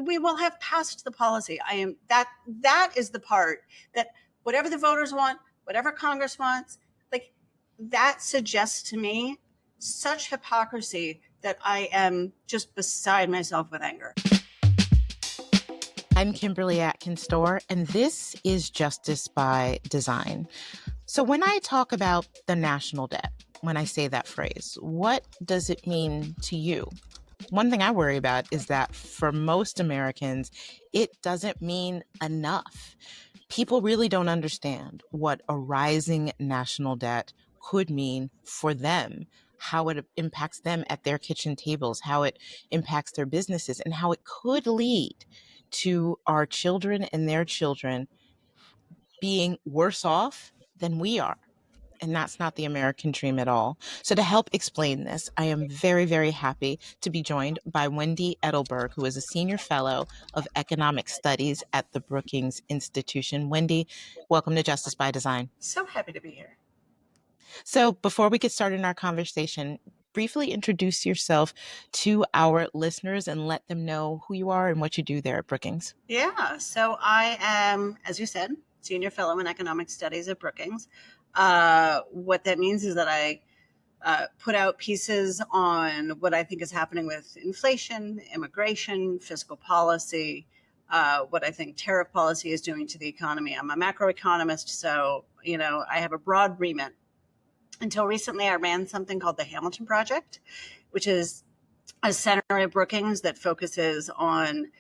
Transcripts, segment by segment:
we will have passed the policy. That is the part that whatever the voters want, whatever Congress wants, like that suggests to me such hypocrisy that I am just beside myself with anger. I'm Kimberly Atkins Stohr, and this is Justice by Design. So when I talk about the national debt, when I say that phrase, what does it mean to you? One thing I worry about is that for most Americans, it doesn't mean enough. People really don't understand what a rising national debt could mean for them, how it impacts them at their kitchen tables, how it impacts their businesses, and how it could lead to our children and their children being worse off than we are. And that's not the American dream at all. So to help explain this, I am very, very happy to be joined by Wendy Edelberg, who is a senior fellow of economic studies at the Brookings Institution. Wendy, welcome to Justice by Design. So happy to be here. So before we get started in our conversation, briefly introduce yourself to our listeners and let them know who you are and what you do there at Brookings. Yeah, so I am, as you said, senior fellow in economic studies at Brookings. What that means is that I put out pieces on what I think is happening with inflation, immigration, fiscal policy, what I think tariff policy is doing to the economy. I'm a macroeconomist, so I have a broad remit. Until recently, I ran something called the Hamilton Project, which is a center at Brookings that focuses on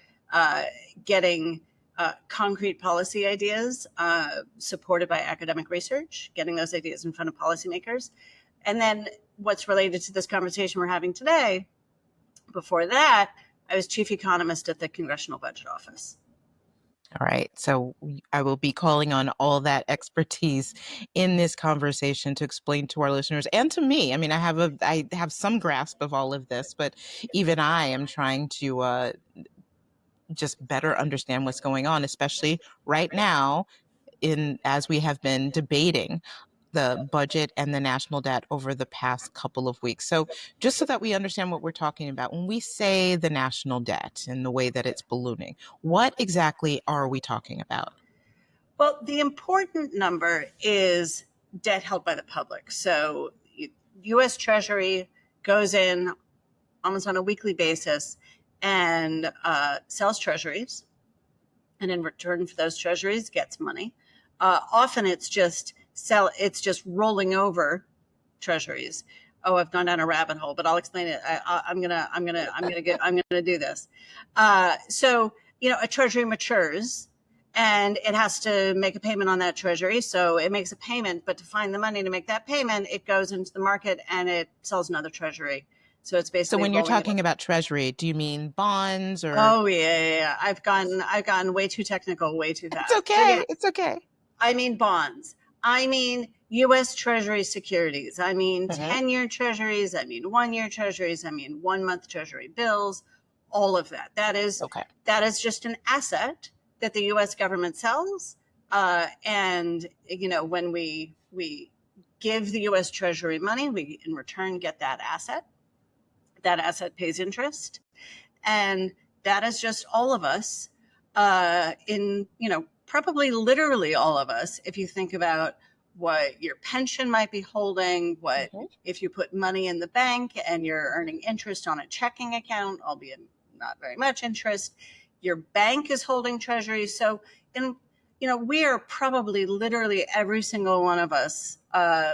getting concrete policy ideas supported by academic research, getting those ideas in front of policymakers. And then what's related to this conversation we're having today, before that, I was chief economist at the Congressional Budget Office. All right. So I will be calling on all that expertise in this conversation to explain to our listeners and to me. I mean, I have some grasp of all of this, but even I am trying to just better understand what's going on, especially right now as we have been debating the budget and the national debt over the past couple of weeks. So just so that we understand what we're talking about, when we say the national debt and the way that it's ballooning, what exactly are we talking about? Well, the important number is debt held by the public. So U.S. Treasury goes in almost on a weekly basis and sells treasuries, and in return for those treasuries gets money. Often it's just rolling over treasuries. Oh, I've gone down a rabbit hole, but I'll explain it. I'm gonna do this. So a treasury matures, and it has to make a payment on that treasury. So it makes a payment, but to find the money to make that payment, it goes into the market and it sells another treasury. So it's basically. So when you're talking about treasury, do you mean bonds or? Oh yeah. I've gotten way too technical, way too fast. It's okay. It's okay. I mean bonds. I mean U.S. Treasury securities. I mean 10-year treasuries. I mean 1-year treasuries. I mean 1-month treasury bills. All of that. That is just an asset that the U.S. government sells. And when we give the U.S. Treasury money, we in return get that asset. That asset pays interest, and that is just all of us. Probably literally all of us, if you think about what your pension might be holding, if you put money in the bank and you're earning interest on a checking account, albeit not very much interest, your bank is holding treasuries. So, we are probably literally every single one of us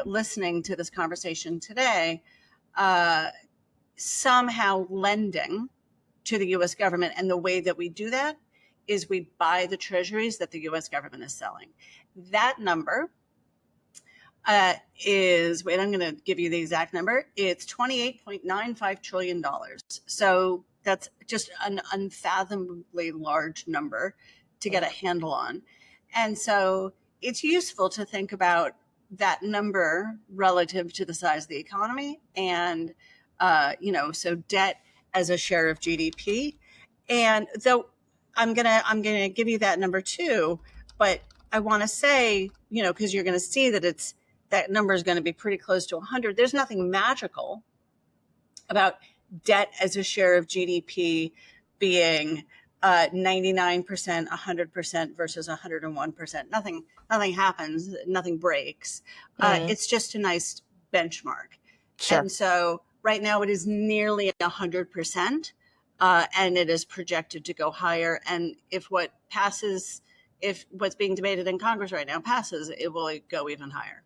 listening to this conversation today, somehow lending to the U.S. government. And the way that we do that is we buy the treasuries that the U.S. government is selling. That number is, I'm going to give you the exact number. It's $28.95 trillion. So that's just an unfathomably large number to get a handle on. And so it's useful to think about that number relative to the size of the economy and, so debt as a share of GDP. And though I'm gonna give you that number too, but I want to say, because you're going to see that number is going to be pretty close to 100. There's nothing magical about debt as a share of GDP being 99%, 100% versus 101%. Nothing happens, nothing breaks. Mm, It's just a nice benchmark. sure. And so right now it is nearly 100%, and it is projected to go higher. And if what's being debated in Congress right now passes, it will go even higher.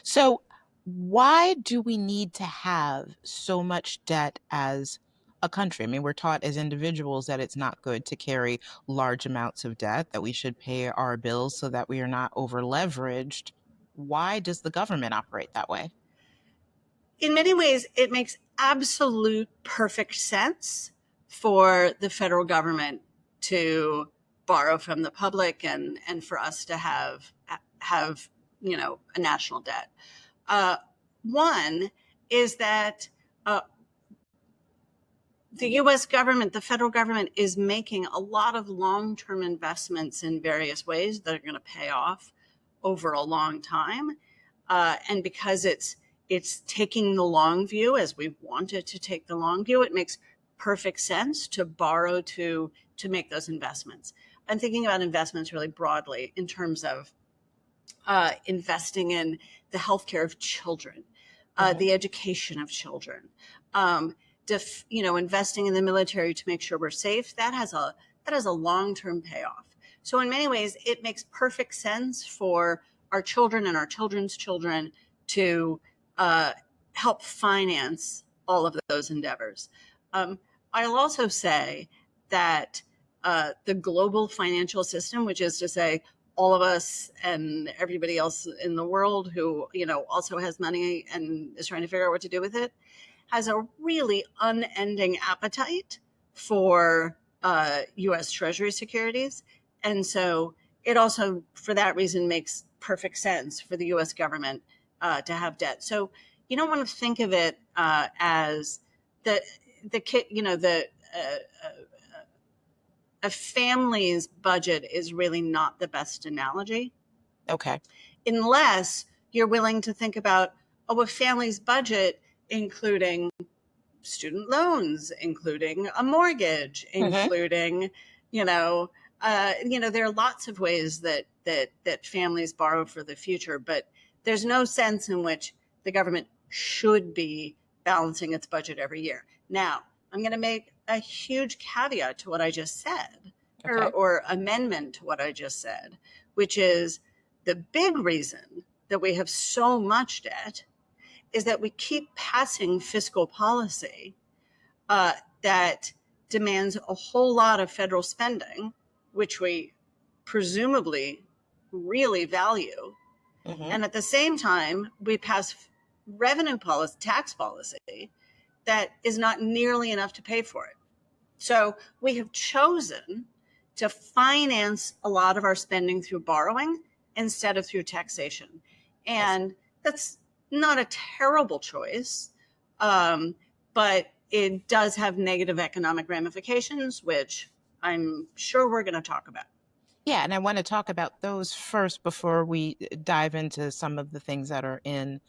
So, why do we need to have so much debt as a country? I mean, we're taught as individuals that it's not good to carry large amounts of debt, that we should pay our bills so that we are not over leveraged. Why does the government operate that way? In many ways, it makes absolute perfect sense for the federal government to borrow from the public and for us to have a national debt. Uh, One is that the US government, the federal government, is making a lot of long term investments in various ways that are going to pay off over a long time. And because it's taking the long view as we want it to take the long view, it makes perfect sense to borrow to make those investments. I'm thinking about investments really broadly in terms of investing in the healthcare of children, Hmm. the education of children, um, investing in the military to make sure we're safe. That has a long-term payoff. So in many ways, it makes perfect sense for our children and our children's children to uh, help finance all of those endeavors. Um, I'll also say that the global financial system, which is to say all of us and everybody else in the world who also has money and is trying to figure out what to do with it, has a really unending appetite for U.S. Treasury securities. And so it also, for that reason, makes perfect sense for the U.S. government to have debt. So you don't want to think of it as the kid, a family's budget is really not the best analogy Okay. unless you're willing to think about, a family's budget including student loans, including a mortgage, Hmm. including, there are lots of ways that families borrow for the future, but there's no sense in which the government should be balancing its budget every year. Now, I'm going to make a huge caveat to what I just said, Okay. or amendment to what I just said, which is the big reason that we have so much debt is that we keep passing fiscal policy uh, that demands a whole lot of federal spending, which we presumably really value. Hmm. And at the same time, we pass revenue policy, tax policy that is not nearly enough to pay for it. So we have chosen to finance a lot of our spending through borrowing instead of through taxation. And that's not a terrible choice, but it does have negative economic ramifications, which I'm sure we're going to talk about. Yeah, and I want to talk about those first before we dive into some of the things that are in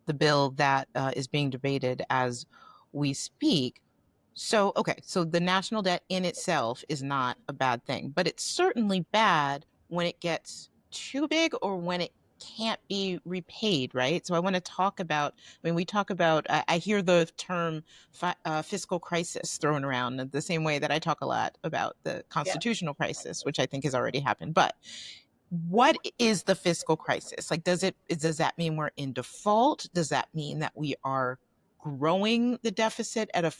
the bill that is being debated as we speak. So, okay, so the national debt in itself is not a bad thing, but it's certainly bad when it gets too big or when it can't be repaid, right? So I want to talk about, I mean, we talk about, I hear the term fiscal crisis thrown around the same way that I talk a lot about the Yeah. constitutional crisis, which I think has already happened. But what is the fiscal crisis? Like, does that mean we're in default? Does that mean that we are growing the deficit at a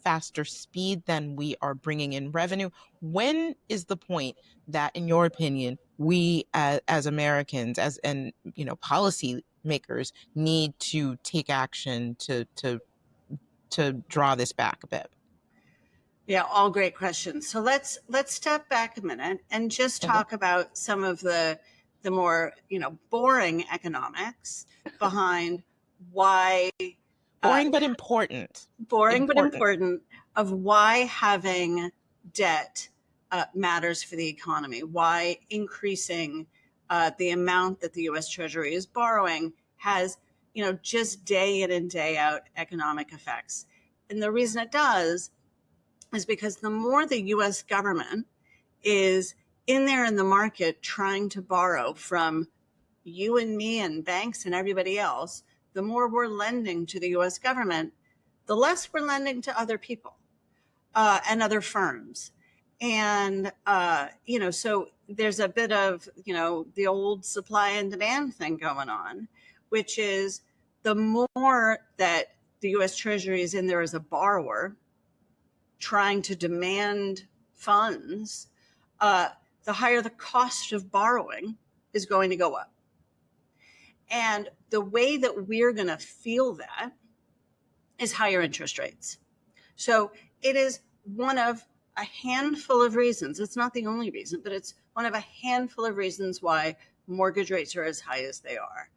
faster speed than we are bringing in revenue? When is the point that, in your opinion, we as Americans, policy makers, need to take action to draw this back a bit? Yeah, all great questions. So let's step back a minute and just Mhm. talk about some of the more boring economics behind why uh, Boring but important. boring but Important. important of why having debt matters for the economy, why increasing the amount that the U.S. Treasury is borrowing has just day in and day out economic effects. And the reason it does is because the more the US government is in there in the market trying to borrow from you and me and banks and everybody else. The more we're lending to the US government, the less we're lending to other people and other firms. And, so there's a bit of, the old supply and demand thing going on, which is the more that the US Treasury is in there as a borrower trying to demand funds, the higher the cost of borrowing is going to go up. And the way that we're going to feel that is higher interest rates. So it is one of a handful of reasons. It's not the only reason, but it's one of a handful of reasons why mortgage rates are as high as they are.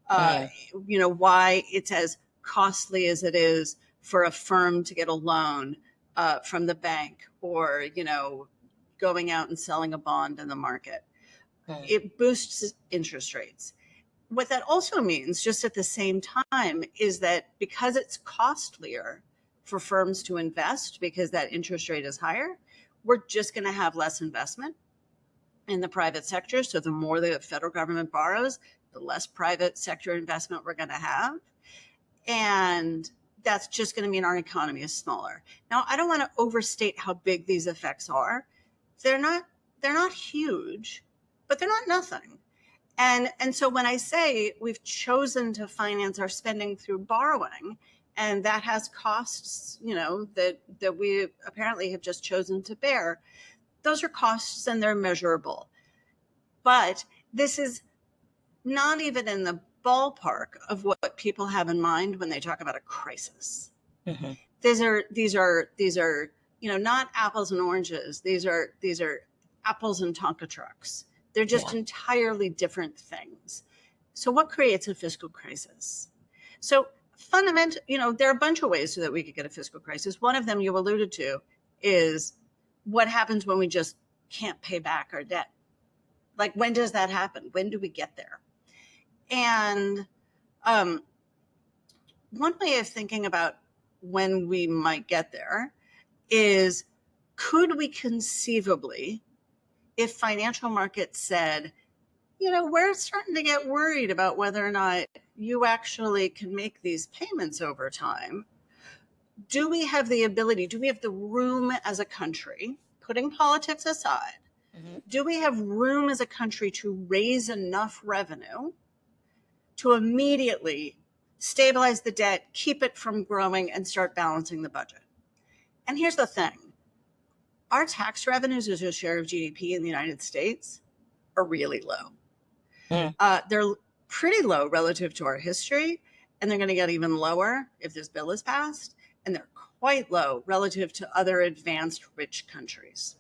Why it's as costly as it is for a firm to get a loan from the bank, or, going out and selling a bond in the market. It boosts interest rates. What that also means, just at the same time, is that because it's costlier for firms to invest because that interest rate is higher, we're just going to have less investment in the private sector. So the more the federal government borrows, the less private sector investment we're going to have. And that's just going to mean our economy is smaller. Now, I don't want to overstate how big these effects are. They're not huge, but they're not nothing. And so when I say we've chosen to finance our spending through borrowing, and that has costs, that we apparently have just chosen to bear, those are costs and they're measurable. But this is not even in the ballpark of what people have in mind when they talk about a crisis. Mm-hmm. These are not apples and oranges. These are apples and Tonka trucks. They're just entirely different things. So what creates a fiscal crisis? So fundamentally, there are a bunch of ways so that we could get a fiscal crisis. One of them you alluded to is what happens when we just can't pay back our debt. Like, when does that happen? When do we get there? And one way of thinking about when we might get there is, could we conceivably, if financial markets said, we're starting to get worried about whether or not you actually can make these payments over time, do we have the ability, do we have the room as a country, putting politics aside, do we have room as a country to raise enough revenue to immediately stabilize the debt, keep it from growing, and start balancing the budget? And here's the thing. Our tax revenues as a share of GDP in the United States are really low. They're pretty low relative to our history, and they're going to get even lower if this bill is passed, and they're quite low relative to other advanced rich countries.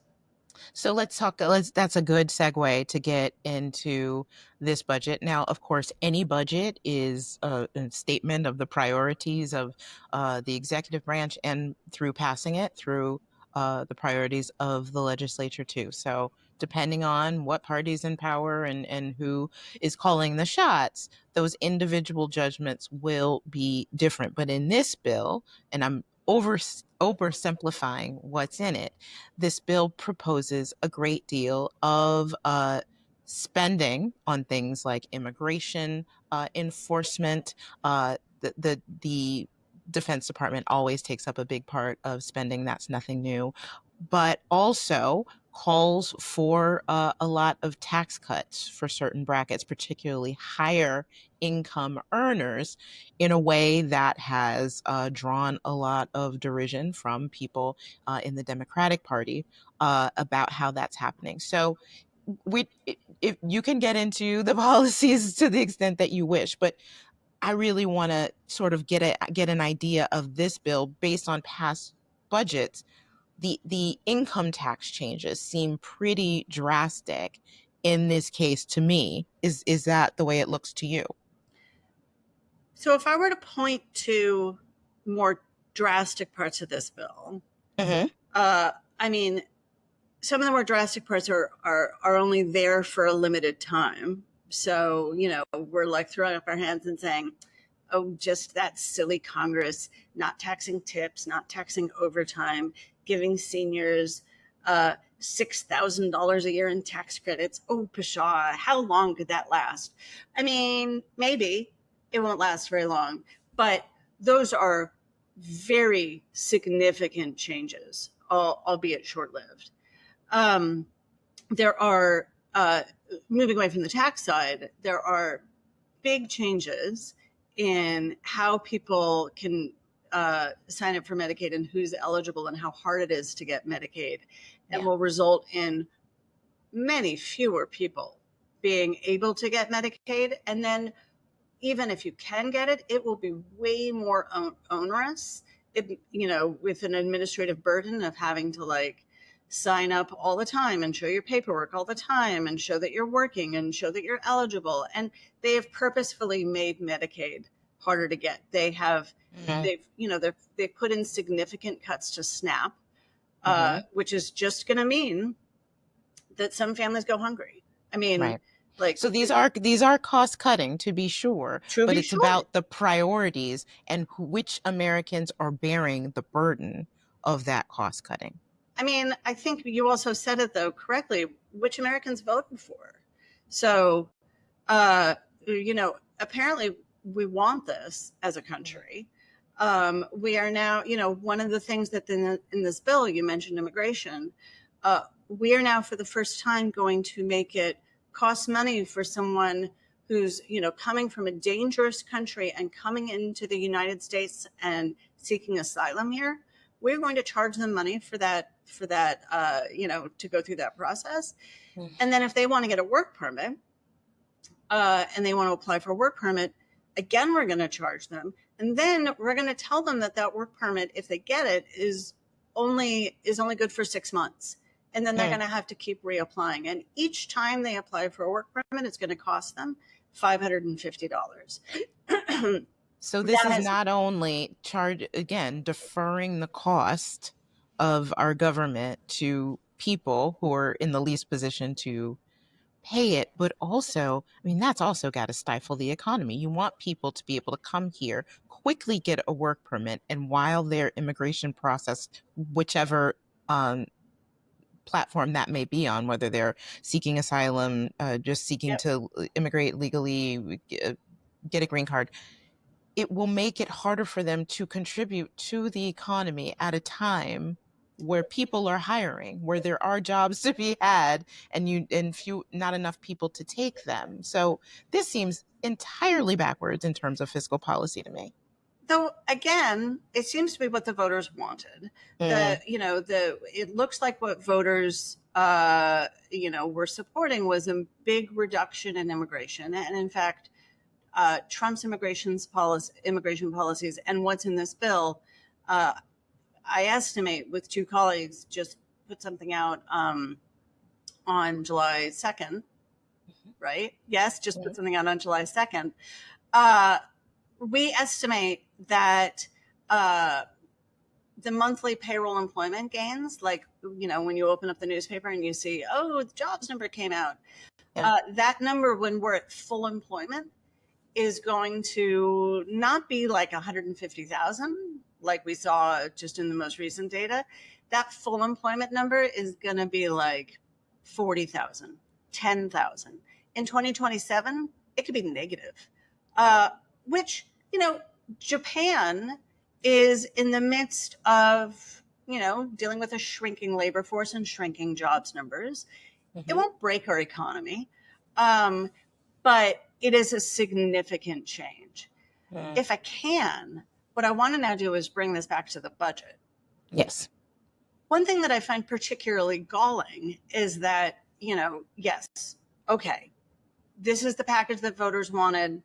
So that's a good segue to get into this budget. Now, of course, any budget is a statement of the priorities of the executive branch, and through passing it, through the priorities of the legislature too. So depending on what party's in power and who is calling the shots, those individual judgments will be different. But in this bill, and I'm oversimplifying what's in it, this bill proposes a great deal of spending on things like immigration enforcement. The Defense Department always takes up a big part of spending. That's nothing new. But also calls for a lot of tax cuts for certain brackets, particularly higher income earners, in a way that has drawn a lot of derision from people in the Democratic Party about how that's happening. So if you can get into the policies to the extent that you wish, but I really want to sort of get an idea of this bill based on past budgets. The income tax changes seem pretty drastic in this case to me. Is that the way it looks to you? So if I were to point to more drastic parts of this bill, I mean, some of the more drastic parts are only there for a limited time. So, we're like throwing up our hands and saying, oh, just that silly Congress, not taxing tips, not taxing overtime, giving seniors $6,000 a year in tax credits. Oh, pshaw, how long could that last? I mean, maybe it won't last very long, but those are very significant changes, albeit short-lived. There are, moving away from the tax side, there are big changes in how people can sign up for Medicaid and who's eligible and how hard it is to get Medicaid, and will result in many fewer people being able to get Medicaid. And then even if you can get it, it will be way more onerous, with an administrative burden of having to like sign up all the time and show your paperwork all the time and show that you're working and show that you're eligible. And they have purposefully made Medicaid harder to get. They have, they've put in significant cuts to SNAP, which is just going to mean that some families go hungry. I mean, right. Like, so these are cost cutting, to be sure, but it's about the priorities and which Americans are bearing the burden of that cost cutting. I mean, I think you also said it though correctly, which Americans voted for. So, apparently we want this as a country. We are now, one of the things that in this bill, you mentioned immigration. We are now for the first time going to make it cost money for someone who's, coming from a dangerous country and coming into the United States and seeking asylum here. We're going to charge them money for that, to go through that process. And then if they want to get a work permit, and they want to apply for a work permit, again, we're going to charge them. And then we're going to tell them that work permit, if they get it, is only good for 6 months. And then they're going to have to keep reapplying. And each time they apply for a work permit, it's going to cost them $550. So this is not only deferring the cost of our government to people who are in the least position to pay it, but also, that's also got to stifle the economy. You want people to be able to come here, quickly get a work permit, and while their immigration process, whichever platform that may be on, whether they're seeking asylum, just seeking to immigrate legally, get a green card, it will make it harder for them to contribute to the economy at a time where people are hiring, where there are jobs to be had, and not enough people to take them. So this seems entirely backwards in terms of fiscal policy to me. Though, again, it seems to be what the voters wanted. It looks like what voters, were supporting was a big reduction in immigration. And in fact, Trump's immigration policies and what's in this bill, I estimate with two colleagues just put something out on July 2nd, right? Yes, just put something out on July 2nd. We estimate that the monthly payroll employment gains, like, when you open up the newspaper and you see, the jobs number came out, that number when we're at full employment is going to not be like 150,000 like we saw just in the most recent data. That full employment number is going to be like 40,000, 10,000. In 2027, it could be negative, which, Japan is in the midst of, dealing with a shrinking labor force and shrinking jobs numbers. It won't break our economy, but it is a significant change. If I can, what I want to now do is bring this back to the budget. Yes. One thing that I find particularly galling is that, yes, okay, this is the package that voters wanted.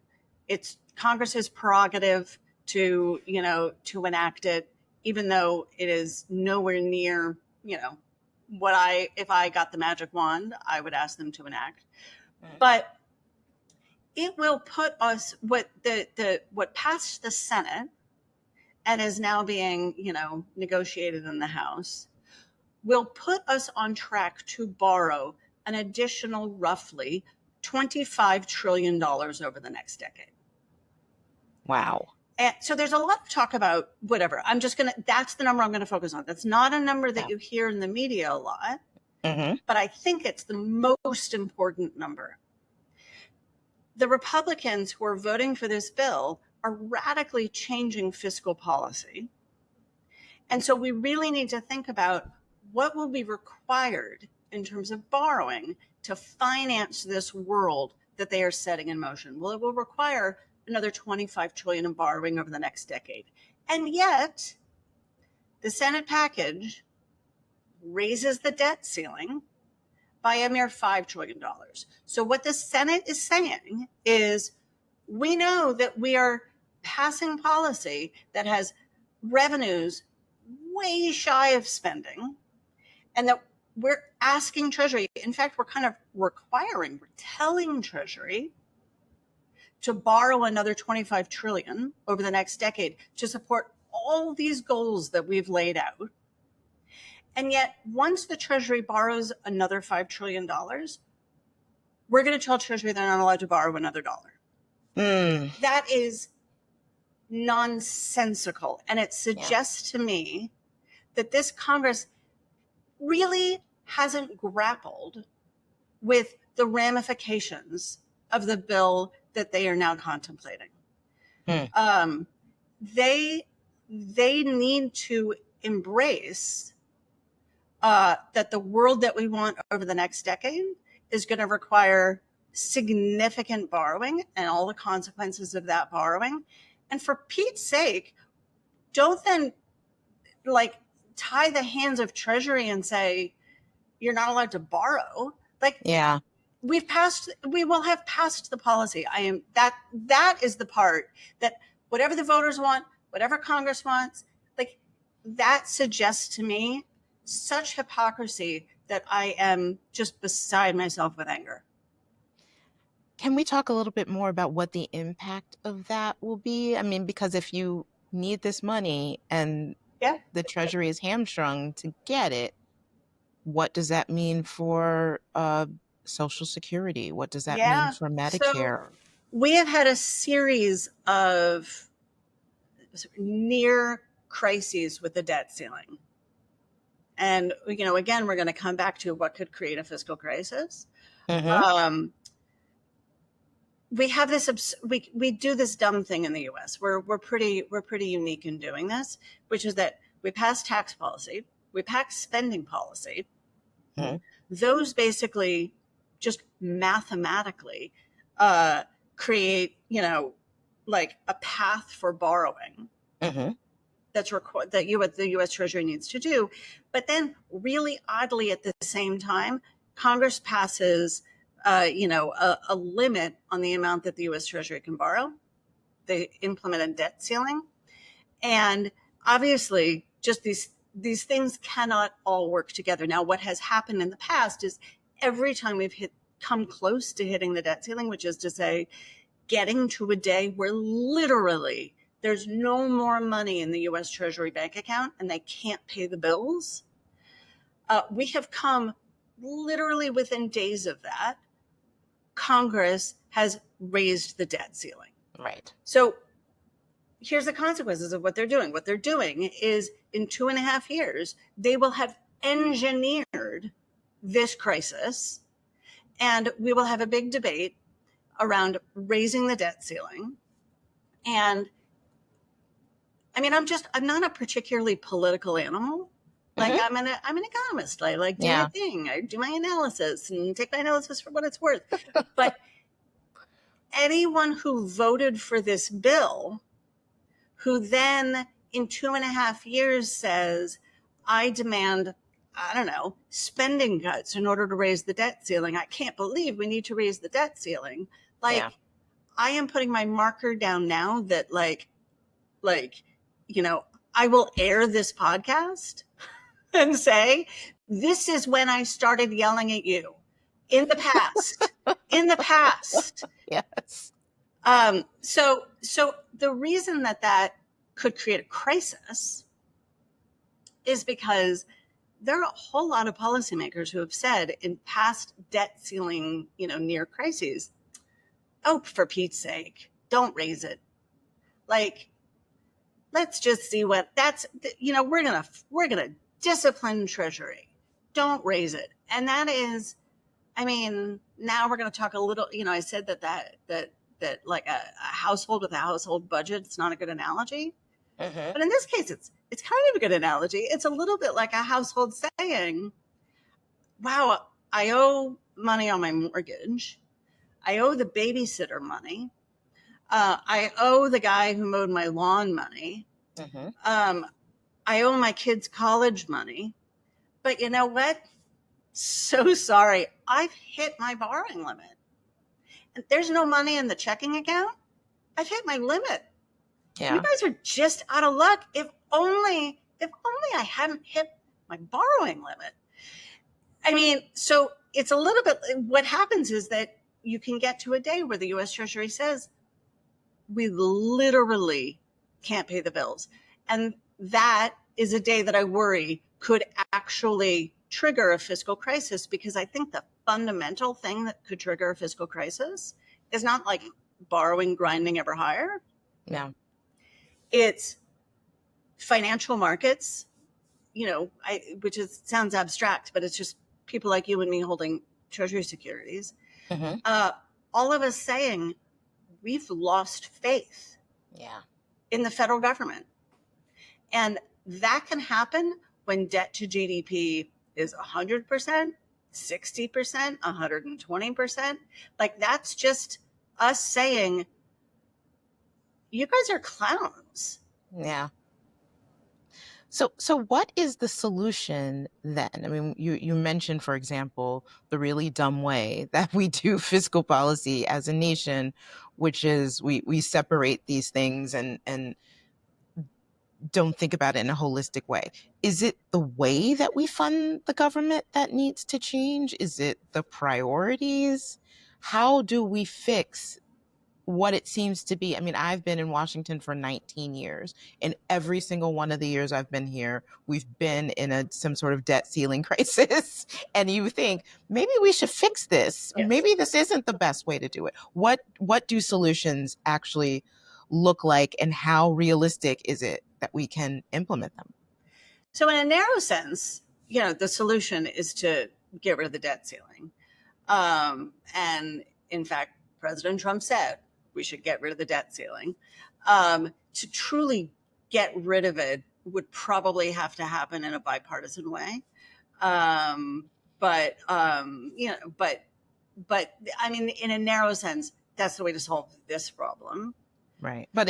It's Congress's prerogative to enact it, even though it is nowhere near, if I got the magic wand, I would ask them to enact. But it will put us, what passed the Senate and is now being, negotiated in the House, will put us on track to borrow an additional roughly $25 trillion over the next decade. Wow. And so there's a lot of talk about whatever. That's the number I'm going to focus on. That's not a number that you hear in the media a lot. but I think it's the most important number. The Republicans who are voting for this bill are radically changing fiscal policy. And so we really need to think about what will be required in terms of borrowing to finance this world that they are setting in motion. Well, it will require another $25 trillion in borrowing over the next decade. And yet, the Senate package raises the debt ceiling by a mere $5 trillion. So what the Senate is saying is, we know that we are passing policy that has revenues way shy of spending, and that we're asking Treasury, in fact, we're kind of we're telling Treasury to borrow another 25 trillion over the next decade to support all these goals that we've laid out. And yet, once the Treasury borrows another $5 trillion, we're going to tell Treasury they're not allowed to borrow another dollar. That is nonsensical. And it suggests to me that this Congress really hasn't grappled with the ramifications of the bill that they are now contemplating. They need to embrace that the world that we want over the next decade is going to require significant borrowing and all the consequences of that borrowing. And for Pete's sake, don't then tie the hands of Treasury and say, you're not allowed to borrow. We will have passed the policy. That is the part that whatever the voters want, whatever Congress wants, that suggests to me such hypocrisy that I am just beside myself with anger. Can we talk a little bit more about what the impact of that will be? I mean, because if you need this money and the Treasury is hamstrung to get it, what does that mean for Social Security? What does that mean for Medicare? So we have had a series of near crises with the debt ceiling. And, again, we're going to come back to what could create a fiscal crisis. We have this, we do this dumb thing in the US. We're pretty unique in doing this, which is that we pass tax policy, we pass spending policy. Those basically just mathematically create, a path for borrowing. That's required, that the U.S. Treasury needs to do. But then, really oddly, at the same time, Congress passes, a limit on the amount that the U.S. Treasury can borrow. They implement a debt ceiling, and obviously, just these things cannot all work together. Now, what has happened in the past is every time we've come close to hitting the debt ceiling, which is to say, getting to a day where literally there's no more money in the U.S. Treasury bank account and they can't pay the bills. We have come literally within days of that. Congress has raised the debt ceiling. Right. So here's the consequences of what they're doing. What they're doing is in 2.5 years, they will have engineered this crisis, and we will have a big debate around raising the debt ceiling. And I mean, I'm not a particularly political animal. I'm an economist. I do my thing. I do my analysis and take my analysis for what it's worth. But anyone who voted for this bill, who then in 2.5 years says, I demand, spending cuts in order to raise the debt ceiling. I can't believe we need to raise the debt ceiling. I am putting my marker down now that I will air this podcast and say, this is when I started yelling at you in the past, Yes. So the reason that could create a crisis is because there are a whole lot of policymakers who have said in past debt ceiling, near crises, oh, for Pete's sake, don't raise it. Let's just see what we're going to discipline Treasury. don't raise it. And that is, I mean, now we're going to talk a little, I said that like a household with a household budget, it's not a good analogy. Mm-hmm. But in this case, it's kind of a good analogy. It's a little bit like a household saying, wow, I owe money on my mortgage. I owe the babysitter money. I owe the guy who mowed my lawn money. Mm-hmm. I owe my kids college money. But you know what? So sorry. I've hit my borrowing limit. And there's no money in the checking account. I've hit my limit. Yeah. You guys are just out of luck. If only I hadn't hit my borrowing limit. I mean, so it's a little bit, what happens is that you can get to a day where the US Treasury says, we literally can't pay the bills. And that is a day that I worry could actually trigger a fiscal crisis, because I think the fundamental thing that could trigger a fiscal crisis is not like borrowing grinding ever higher. Yeah. It's financial markets, which sounds abstract, but it's just people like you and me holding treasury securities. Mm-hmm. All of us saying we've lost faith in the federal government. And that can happen when debt to GDP is 100%, 60%, 120%. Like, that's just us saying, you guys are clowns. Yeah. So what is the solution then? I mean, you mentioned, for example, the really dumb way that we do fiscal policy as a nation, which is we separate these things and don't think about it in a holistic way. Is it the way that we fund the government that needs to change? Is it the priorities? How do we fix what it seems to be? I mean, I've been in Washington for 19 years, and every single one of the years I've been here, we've been in some sort of debt ceiling crisis. And you think, maybe we should fix this. Yes. Maybe this isn't the best way to do it. What do solutions actually look like, and how realistic is it that we can implement them? So in a narrow sense, the solution is to get rid of the debt ceiling. And in fact, President Trump said we should get rid of the debt ceiling. To truly get rid of it would probably have to happen in a bipartisan way. But I mean, in a narrow sense, that's the way to solve this problem. Right. But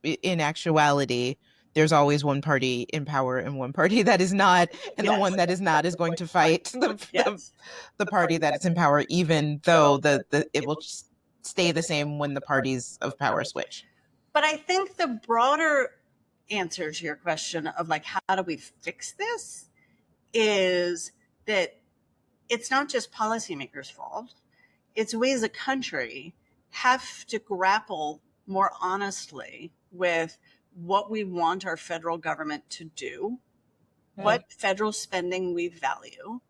in actuality, there's always one party in power and one party that is not, and the one that is not is going to fight the party that is in power, even though it will stay the same when the parties of power switch. But I think the broader answer to your question of like, how do we fix this, is that it's not just policymakers' fault. It's we as a country have to grapple more honestly with what we want our federal government to do, what federal spending we value,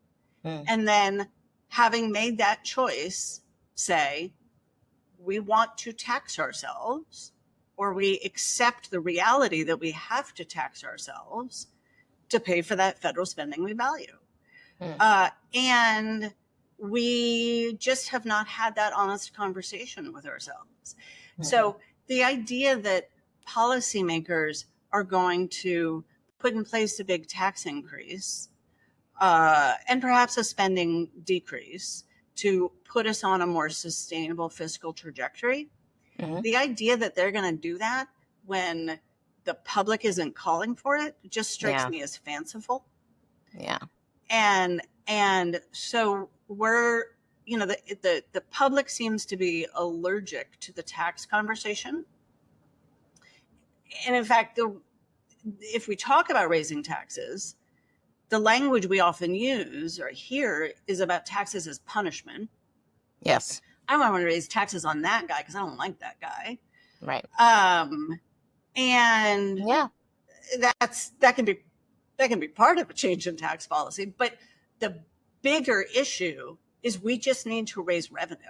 and then, having made that choice, say, we want to tax ourselves, or we accept the reality that we have to tax ourselves to pay for that federal spending we value. And we just have not had that honest conversation with ourselves. So the idea that policymakers are going to put in place a big tax increase and perhaps a spending decrease to put us on a more sustainable fiscal trajectory, the idea that they're going to do that when the public isn't calling for it just strikes me as fanciful. Yeah. And so we're, the public seems to be allergic to the tax conversation. And in fact, if we talk about raising taxes, the language we often use or hear is about taxes as punishment. Yes. I don't want to raise taxes on that guy because I don't like that guy. Right. And that can be part of a change in tax policy, but the bigger issue is we just need to raise revenue.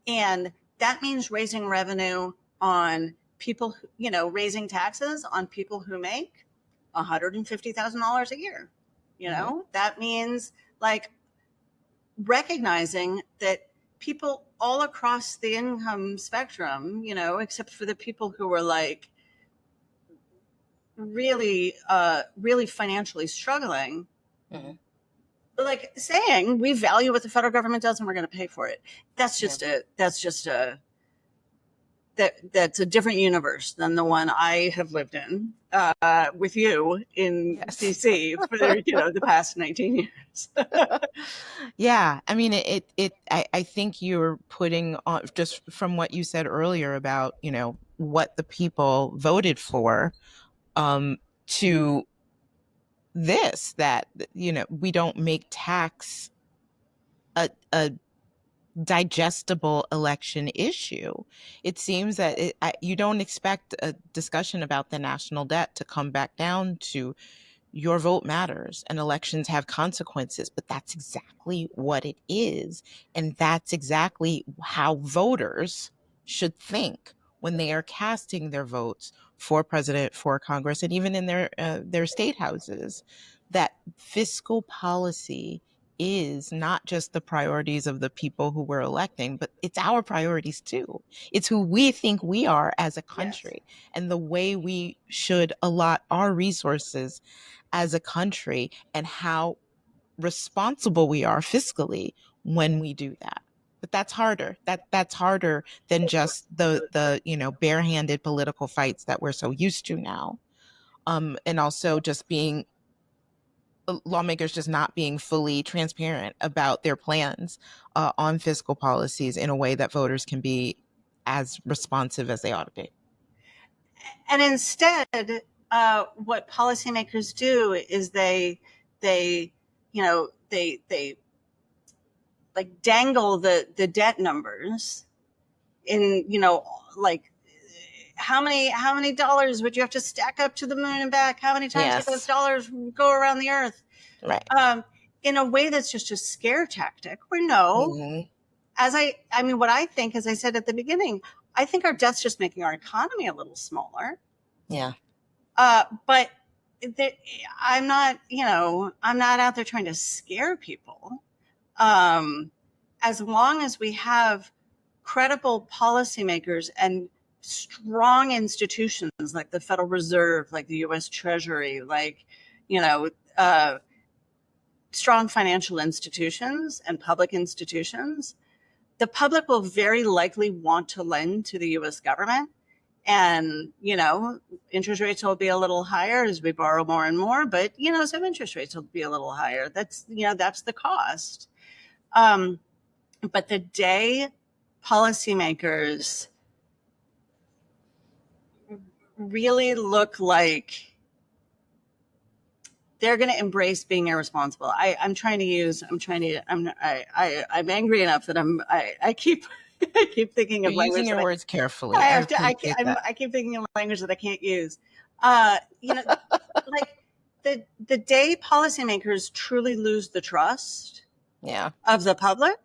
And that means raising revenue on people, raising taxes on people who make $150,000 a year, Mm-hmm. that means like recognizing that people all across the income spectrum, except for the people who were like really financially struggling, Mm-hmm. like saying we value what the federal government does and we're going to pay for it. That's Yeah. just that's a different universe than the one I have lived in with you in Yes. DC for the past 19 years. Yeah, I mean, I think you're putting on, just from what you said earlier about, what the people voted for, to this, that, we don't make tax a digestible election issue. It seems that you don't expect a discussion about the national debt to come back down to your vote matters and elections have consequences, but that's exactly what it is. And that's exactly how voters should think when they are casting their votes for president, for Congress, and even in their state houses, that fiscal policy is not just the priorities of the people who we're electing, but it's our priorities too. It's who we think we are as a Yes. country and the way we should allot our resources as a country and how responsible we are fiscally when we do that. But that's harder. That's harder than just the barehanded political fights that we're so used to now. And also just being lawmakers just not being fully transparent about their plans on fiscal policies in a way that voters can be as responsive as they ought to be. And instead, what policymakers do is they like dangle the debt numbers in, like how many dollars would you have to stack up to the moon and back? How many times do those Yes. dollars go around the earth? Right. In a way that's just a scare tactic. Where no, Mm-hmm. I mean, what I think, as I said at the beginning, I think our debt's just making our economy a little smaller. Yeah. But I'm not, I'm not out there trying to scare people. As long as we have credible policymakers and strong institutions like the Federal Reserve, like the U.S. Treasury, like, you know, uh, strong financial institutions and public institutions, the public will very likely want to lend to the U.S. government. And, interest rates will be a little higher as we borrow more and more, but, some interest rates will be a little higher. That's the cost. But the day policymakers really look like they're going to embrace being irresponsible. I'm angry enough that I keep I keep thinking You're of using language your that words I carefully. I have to appreciate that. I keep thinking of language that I can't use. Uh, you know, like the day policymakers truly lose the trust Yeah. of the public,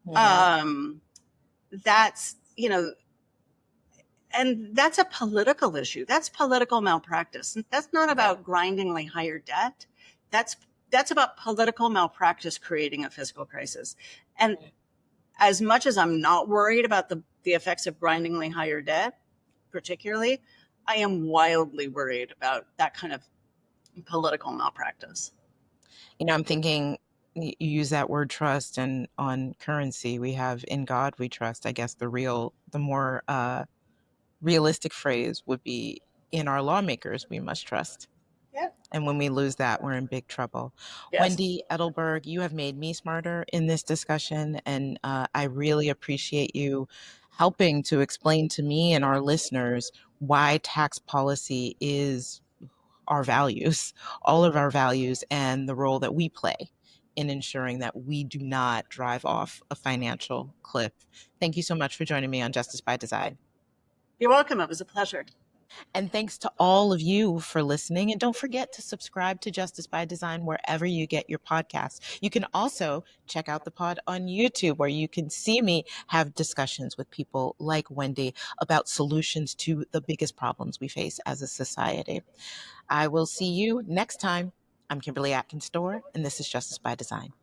Mm-hmm. um, that's and that's a political issue. That's political malpractice. That's not Yeah. about grindingly higher debt. That's that's about political malpractice creating a fiscal crisis. And as much as I'm not worried about the effects of grindingly higher debt, particularly, I am wildly worried about that kind of political malpractice. I'm thinking you use that word trust, and on currency, we have "in God we trust." I guess the more realistic phrase would be "in our lawmakers we must trust." Yeah. And when we lose that, we're in big trouble. Yes. Wendy Edelberg, you have made me smarter in this discussion, and I really appreciate you helping to explain to me and our listeners why tax policy is our values, all of our values, and the role that we play in ensuring that we do not drive off a financial cliff. Thank you so much for joining me on Justice by Design. You're welcome. It was a pleasure. And thanks to all of you for listening. And don't forget to subscribe to Justice by Design wherever you get your podcasts. You can also check out the pod on YouTube, where you can see me have discussions with people like Wendy about solutions to the biggest problems we face as a society. I will see you next time I'm Kimberly Atkins Stohr, and this is Justice by Design.